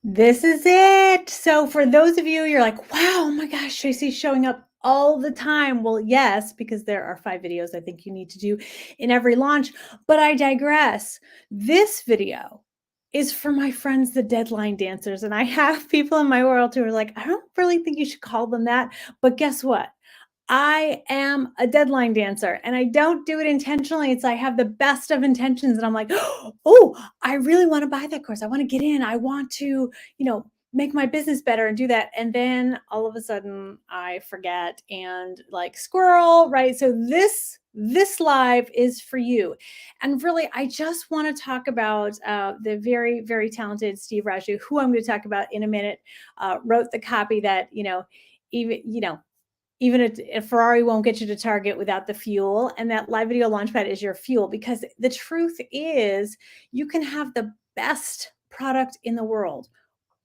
This is it. So for those of you, you're like, wow, oh my gosh, Tracy's showing up all the time. Well, yes, because there are 5 videos I think you need to do in every launch, but I digress. This video is for my friends, the deadline dancers. And I have people in my world who are like, I don't really think you should call them that. But guess what? I am a deadline dancer and I don't do it intentionally. It's I have the best of intentions and I'm like, oh, I really want to buy that course. I want to get in. I want to, make my business better and do that. And then all of a sudden I forget and like squirrel, right? So this live is for you. And really, I just want to talk about the very, very talented Steve Raju, who I'm going to talk about in a minute, wrote the copy that, even a Ferrari won't get you to Target without the fuel. And that live video launchpad is your fuel because the truth is you can have the best product in the world,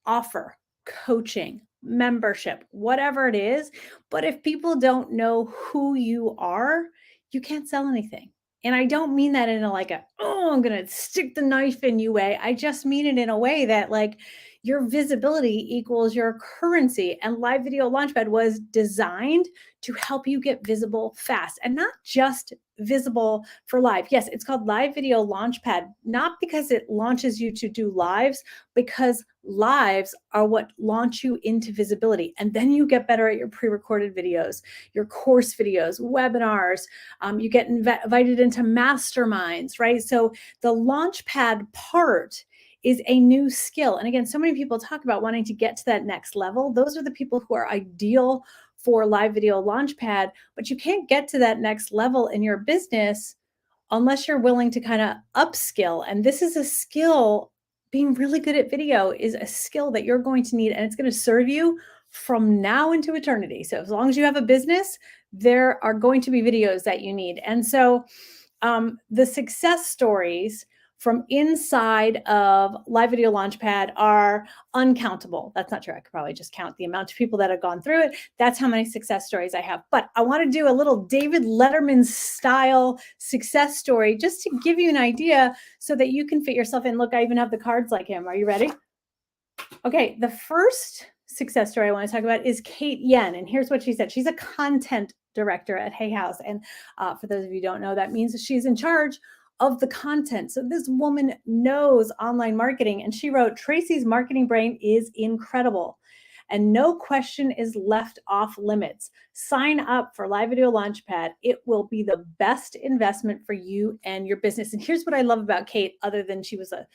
offer, coaching, membership, whatever it is. But if people don't know who you are, you can't sell anything. And I don't mean that in oh, I'm going to stick the knife in you way. I just mean it in a way that your visibility equals your currency. And Live Video Launchpad was designed to help you get visible fast and not just visible for live. Yes, it's called Live Video Launchpad, not because it launches you to do lives, because lives are what launch you into visibility. And then you get better at your pre-recorded videos, your course videos, webinars. You get invited into masterminds, right? So the Launchpad part is a new skill. And again, so many people talk about wanting to get to that next level. Those are the people who are ideal for Live Video Launchpad, but you can't get to that next level in your business unless you're willing to kind of upskill. And this is a skill. Being really good at video is a skill that you're going to need, and it's going to serve you from now into eternity. So as long as you have a business, there are going to be videos that you need. And so the success stories from inside of Live Video Launchpad are uncountable. That's not true. I could probably just count the amount of people that have gone through it. That's how many success stories I have. But I want to do a little David Letterman style success story just to give you an idea so that you can fit yourself in. Look, I even have the cards like him. Are you ready? Okay, the first success story I want to talk about is Kate Yen. And here's what she said. She's a content director at Hay House. And for those of you who don't know, that means that she's in charge of the content. So this woman knows online marketing. And she wrote, Tracy's marketing brain is incredible. And no question is left off limits. Sign up for Live Video Launchpad. It will be the best investment for you and your business. And here's what I love about Kate, other than she was a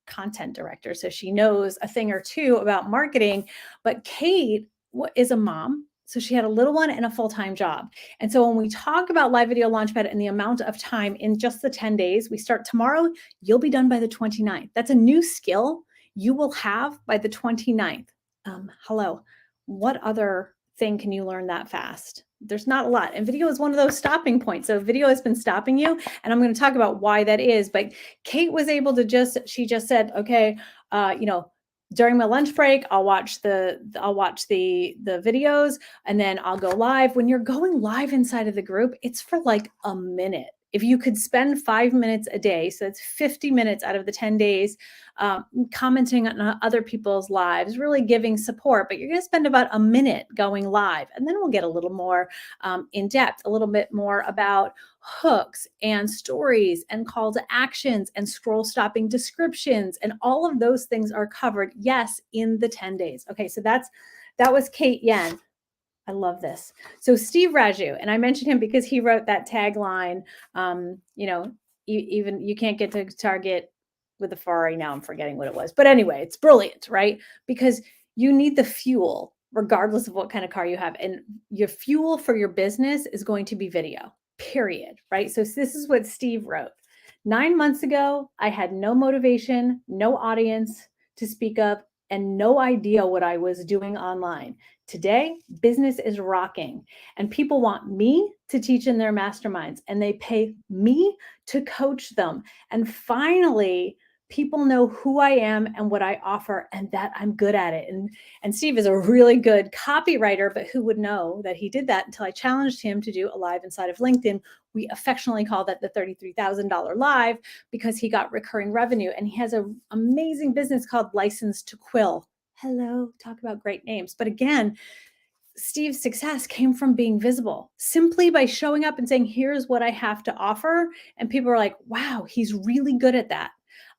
content director, so she knows a thing or two about marketing. But Kate is a mom. So she had a little one and a full-time job. And so when we talk about Live Video Launchpad and the amount of time in just the 10 days, we start tomorrow, you'll be done by the 29th. That's a new skill you will have by the 29th. Hello, what other thing can you learn that fast? There's not a lot. And video is one of those stopping points. So video has been stopping you. And I'm going to talk about why that is. But Kate was able to she just said, okay, during my lunch break, I'll watch the videos and then I'll go live. When you're going live inside of the group, it's for like a minute. If you could spend 5 minutes a day, so that's 50 minutes out of the 10 days, commenting on other people's lives, really giving support, but you're going to spend about a minute going live. And then we'll get a little more in depth, a little bit more about hooks and stories and call to actions and scroll stopping descriptions. And all of those things are covered, yes, in the 10 days. Okay, so that was Kate Yen. I love this. So Steve Raju, and I mentioned him because he wrote that tagline, even you can't get to Target with a Ferrari. Now I'm forgetting what it was. But anyway, it's brilliant, right? Because you need the fuel regardless of what kind of car you have. And your fuel for your business is going to be video, period, right? So this is what Steve wrote. 9 months ago, I had no motivation, no audience to speak of, and no idea what I was doing online. Today, business is rocking and people want me to teach in their masterminds and they pay me to coach them. And finally, People know who I am and what I offer and that I'm good at it. And Steve is a really good copywriter, but who would know that he did that until I challenged him to do a live inside of LinkedIn. We affectionately call that the $33,000 live because he got recurring revenue, and he has an amazing business called License to Quill. Hello, talk about great names. But again, Steve's success came from being visible simply by showing up and saying, here's what I have to offer. And people are like, wow, he's really good at that.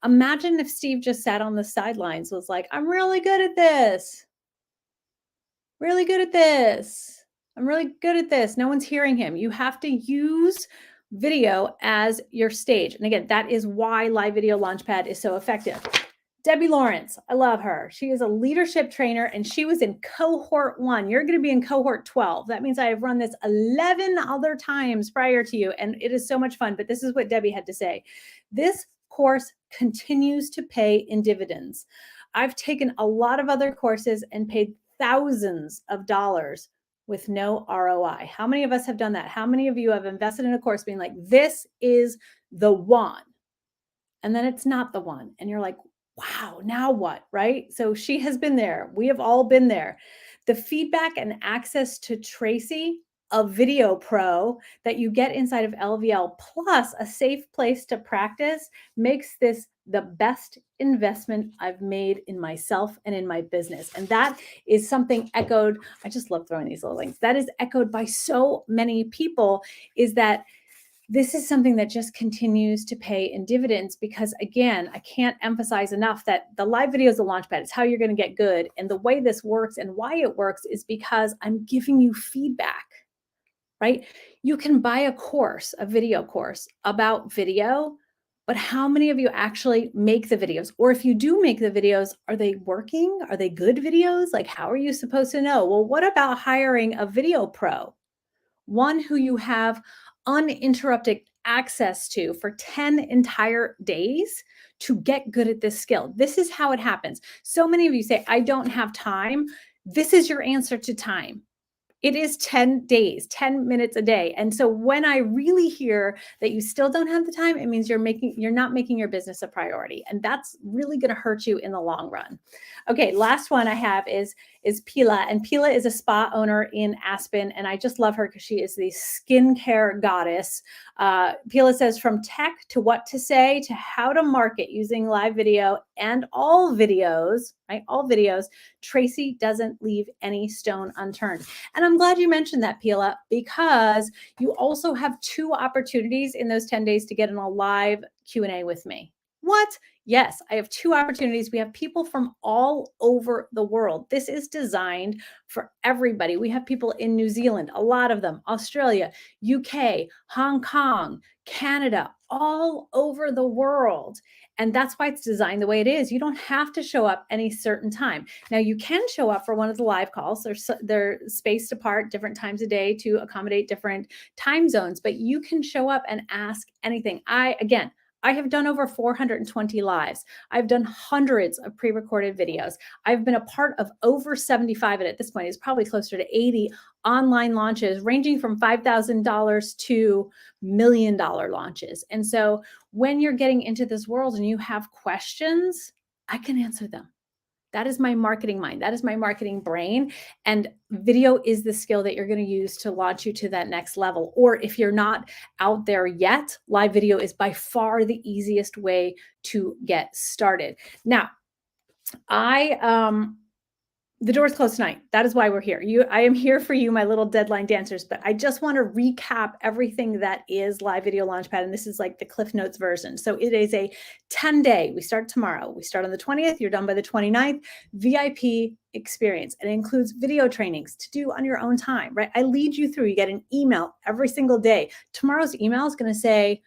Imagine if Steve just sat on the sidelines, was like, I'm really good at this. Really good at this. I'm really good at this. No one's hearing him. You have to use video as your stage. And again, that is why Live Video Launchpad is so effective. Debbie Lawrence, I love her. She is a leadership trainer and she was in cohort 1. You're going to be in cohort 12. That means I have run this 11 other times prior to you, and it is so much fun. But this is what Debbie had to say. This course continues to pay in dividends. I've taken a lot of other courses and paid thousands of dollars with no ROI. How many of us have done that? How many of you have invested in a course being like, this is the one? And then it's not the one. And you're like, wow, now what, right? So she has been there. We have all been there. The feedback and access to Tracy, a video pro that you get inside of LVL, plus a safe place to practice, makes this the best investment I've made in myself and in my business. And that is something echoed. I just love throwing these little links. That is echoed by so many people, is that this is something that just continues to pay in dividends because, again, I can't emphasize enough that the live video is a launchpad. It's how you're going to get good. And the way this works and why it works is because I'm giving you feedback, right? You can buy a course, a video course about video, but how many of you actually make the videos? Or if you do make the videos, are they working? Are they good videos? Like, how are you supposed to know? Well, what about hiring a video pro? One who you have uninterrupted access to for 10 entire days to get good at this skill. This is how it happens. So many of you say, I don't have time. This is your answer to time. It is 10 days, 10 minutes a day. And so when I really hear that you still don't have the time, it means you're not making your business a priority. And that's really going to hurt you in the long run. Okay, last one I have is Pila. And Pila is a spa owner in Aspen. And I just love her because she is the skincare goddess. Pila says, from tech to what to say to how to market using live video and all videos, right? All videos, Tracy doesn't leave any stone unturned. And I'm glad you mentioned that, Pila, because you also have 2 opportunities in those 10 days to get in a live Q&A with me. What? Yes, I have 2 opportunities. We have people from all over the world. This is designed for everybody. We have people in New Zealand, a lot of them, Australia, UK, Hong Kong, Canada, all over the world. And that's why it's designed the way it is. You don't have to show up any certain time. Now, you can show up for one of the live calls. They're spaced apart different times a day to accommodate different time zones, but you can show up and ask anything. I have done over 420 lives. I've done hundreds of pre-recorded videos. I've been a part of over 75, and at this point, it's probably closer to 80 online launches, ranging from $5,000 to $1 million launches. And so when you're getting into this world and you have questions, I can answer them. That is my marketing mind. That is my marketing brain. And video is the skill that you're going to use to launch you to that next level. Or if you're not out there yet, live video is by far the easiest way to get started. Now, the door's closed tonight. That is why we're here. I am here for you, my little deadline dancers, but I just want to recap everything that is Live Video Launchpad. And this is like the Cliff Notes version. So it is a 10-day. We start tomorrow. We start on the 20th. You're done by the 29th. VIP experience. And it includes video trainings to do on your own time, right? I lead you through. You get an email every single day. Tomorrow's email is going to say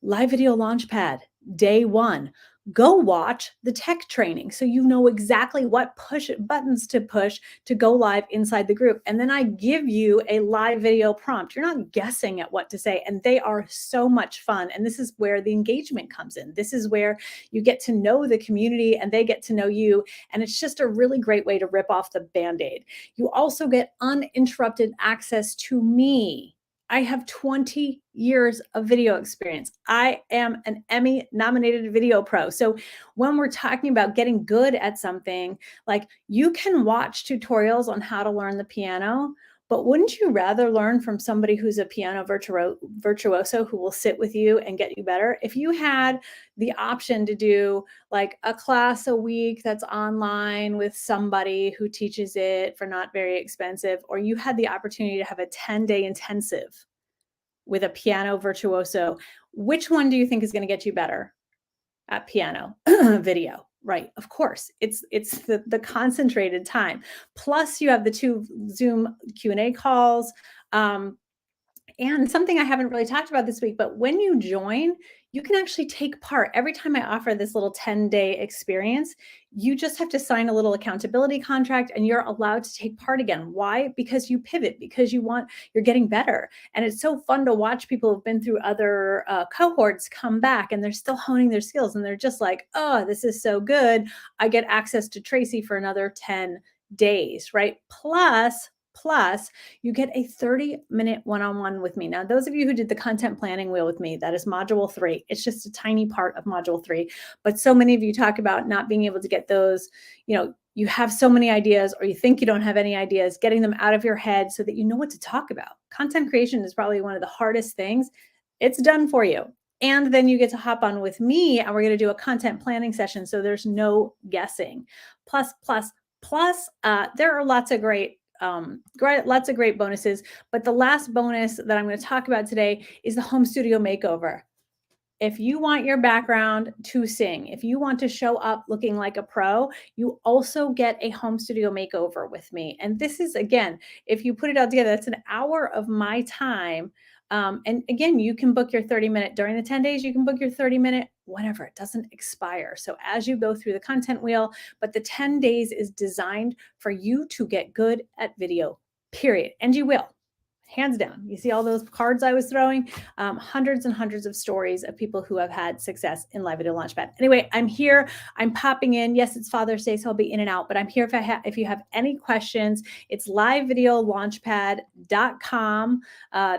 Live Video Launchpad, day 1. Go watch the tech training so you know exactly what push buttons to push to go live inside the group. And then I give you a live video prompt. You're not guessing at what to say, and they are so much fun. And this is where the engagement comes in. This is where you get to know the community and they get to know you. And it's just a really great way to rip off the Band-Aid. You also get uninterrupted access to me. I have 20 years of video experience. I am an Emmy nominated video pro. So when we're talking about getting good at something, like you can watch tutorials on how to learn the piano, but wouldn't you rather learn from somebody who's a piano virtuoso who will sit with you and get you better? If you had the option to do like a class a week that's online with somebody who teaches it for not very expensive, or you had the opportunity to have a 10-day intensive with a piano virtuoso, which one do you think is going to get you better at piano video? Right, of course. It's the concentrated time. Plus, you have the two Zoom Q&A calls. Um, and something I haven't really talked about this week, but when you join, you can actually take part. Every time I offer this little 10-day experience, you just have to sign a little accountability contract and you're allowed to take part again. Why? Because you pivot, because you're getting better. And it's so fun to watch people who've been through other cohorts come back and they're still honing their skills. And they're just like, oh, this is so good. I get access to Tracy for another 10 days, right? Plus, you get a 30-minute one-on-one with me. Now, those of you who did the content planning wheel with me, that is module 3. It's just a tiny part of module 3. But so many of you talk about not being able to get those, you have so many ideas or you think you don't have any ideas, getting them out of your head so that you know what to talk about. Content creation is probably one of the hardest things. It's done for you. And then you get to hop on with me and we're going to do a content planning session. So there's no guessing. Plus, there are lots of great bonuses. But the last bonus that I'm going to talk about today is the home studio makeover. If you want your background to sing, if you want to show up looking like a pro, you also get a home studio makeover with me. And this is, again, if you put it all together, that's an hour of my time. And again, you can book your 30-minute during the 10 days, you can book your 30-minute whenever, it doesn't expire. So as you go through the content wheel, but the 10 days is designed for you to get good at video, period. And you will. Hands down. You see all those cards I was throwing? Hundreds and hundreds of stories of people who have had success in Live Video Launchpad. Anyway, I'm here. I'm popping in. Yes, it's Father's Day, so I'll be in and out, but I'm here if you have any questions. It's livevideolaunchpad.com.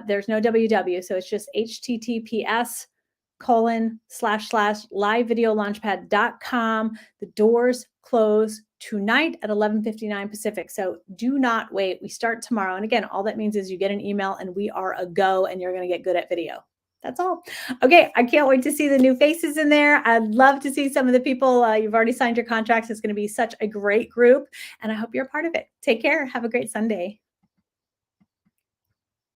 There's no www, so it's just https://livevideolaunchpad.com. The doors close tonight at 11:59 Pacific. So do not wait. We start tomorrow. And again, all that means is you get an email and we are a go and you're going to get good at video. That's all. Okay. I can't wait to see the new faces in there. I'd love to see some of the people. You've already signed your contracts. It's going to be such a great group and I hope you're a part of it. Take care. Have a great Sunday.